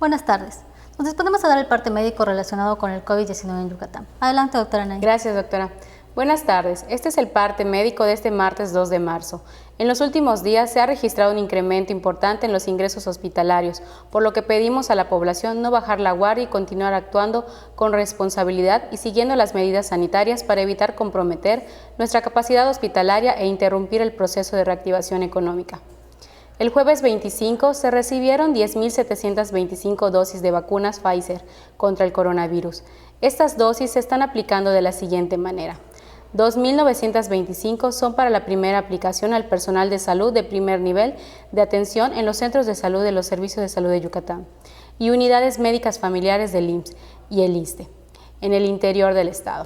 Buenas tardes. Nos disponemos a dar el parte médico relacionado con el COVID-19 en Yucatán. Adelante, doctora Nay. Gracias, doctora. Buenas tardes. Este es el parte médico de este martes 2 de marzo. En los últimos días se ha registrado un incremento importante en los ingresos hospitalarios, por lo que pedimos a la población no bajar la guardia y continuar actuando con responsabilidad y siguiendo las medidas sanitarias para evitar comprometer nuestra capacidad hospitalaria e interrumpir el proceso de reactivación económica. El jueves 25 se recibieron 10.725 dosis de vacunas Pfizer contra el coronavirus. Estas dosis se están aplicando de la siguiente manera. 2.925 son para la primera aplicación al personal de salud de primer nivel de atención en los centros de salud de los Servicios de Salud de Yucatán y unidades médicas familiares del IMSS y el ISSSTE en el interior del estado.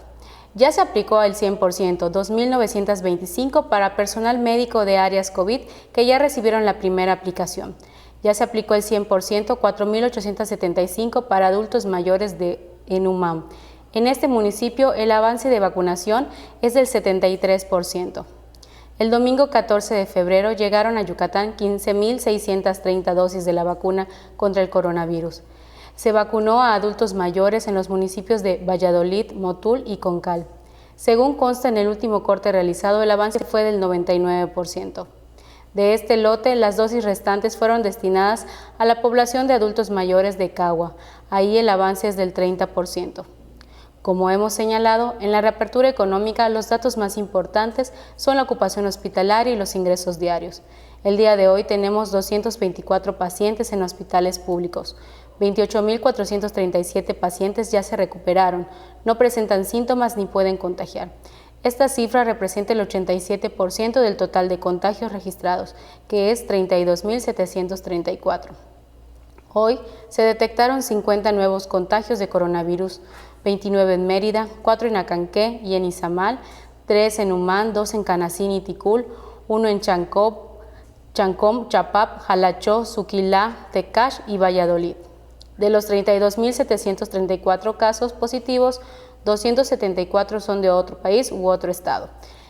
Ya se aplicó el 100%, 2.925 para personal médico de áreas COVID que ya recibieron la primera aplicación. Ya se aplicó el 100%, 4.875 para adultos mayores en UMAM. En este municipio el avance de vacunación es del 73%. El domingo 14 de febrero llegaron a Yucatán 15.630 dosis de la vacuna contra el coronavirus. Se vacunó a adultos mayores en los municipios de Valladolid, Motul y Concal. Según consta en el último corte realizado, el avance fue del 99%. De este lote, las dosis restantes fueron destinadas a la población de adultos mayores de Cagua. Ahí el avance es del 30%. Como hemos señalado, en la reapertura económica los datos más importantes son la ocupación hospitalaria y los ingresos diarios. El día de hoy tenemos 224 pacientes en hospitales públicos. 28.437 pacientes ya se recuperaron, no presentan síntomas ni pueden contagiar. Esta cifra representa el 87% del total de contagios registrados, que es 32.734. Hoy se detectaron 50 nuevos contagios de coronavirus, 29 en Mérida, 4 en Acanqué y en Izamal, 3 en Umán, 2 en Canacín y Ticul, 1 en Chancom, Chapap, Jalachó, Suquilá, Tecash y Valladolid. De los 32.734 casos positivos, 274 son de otro país u otro estado.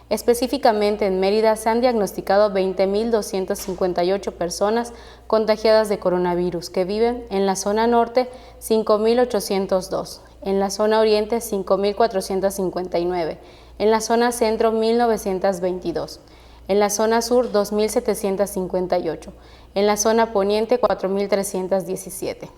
Específicamente en Mérida se han diagnosticado 20.258 personas contagiadas de coronavirus que viven en la zona norte 5.802, en la zona oriente 5.459, en la zona centro 1.922, en la zona sur 2.758, en la zona poniente 4.317.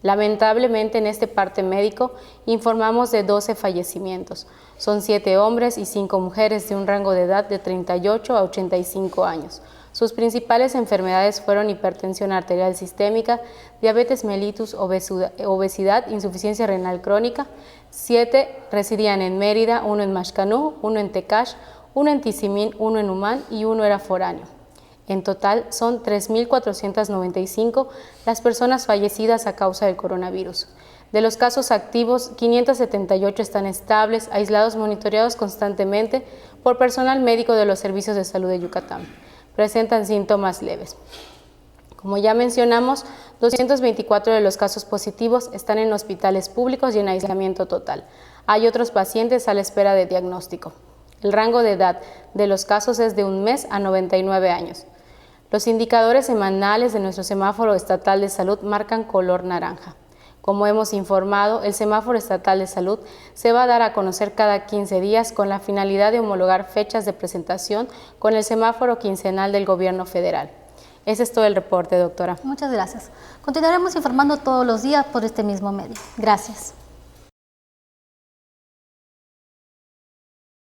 Lamentablemente en este parte médico informamos de 12 fallecimientos. Son 7 hombres y 5 mujeres de un rango de edad de 38 a 85 años. Sus principales enfermedades fueron hipertensión arterial sistémica, diabetes mellitus, obesidad, insuficiencia renal crónica. 7 residían en Mérida, 1 en Maxcanú, 1 en Tecash, 1 en Tizimín, 1 en Umán y 1 era foráneo. En total son 3.495 las personas fallecidas a causa del coronavirus. De los casos activos, 578 están estables, aislados, monitoreados constantemente por personal médico de los Servicios de Salud de Yucatán. Presentan síntomas leves. Como ya mencionamos, 224 de los casos positivos están en hospitales públicos y en aislamiento total. Hay otros pacientes a la espera de diagnóstico. El rango de edad de los casos es de 1 mes a 99 años. Los indicadores semanales de nuestro semáforo estatal de salud marcan color naranja. Como hemos informado, el semáforo estatal de salud se va a dar a conocer cada 15 días con la finalidad de homologar fechas de presentación con el semáforo quincenal del Gobierno federal. Ese es todo el reporte, doctora. Muchas gracias. Continuaremos informando todos los días por este mismo medio. Gracias.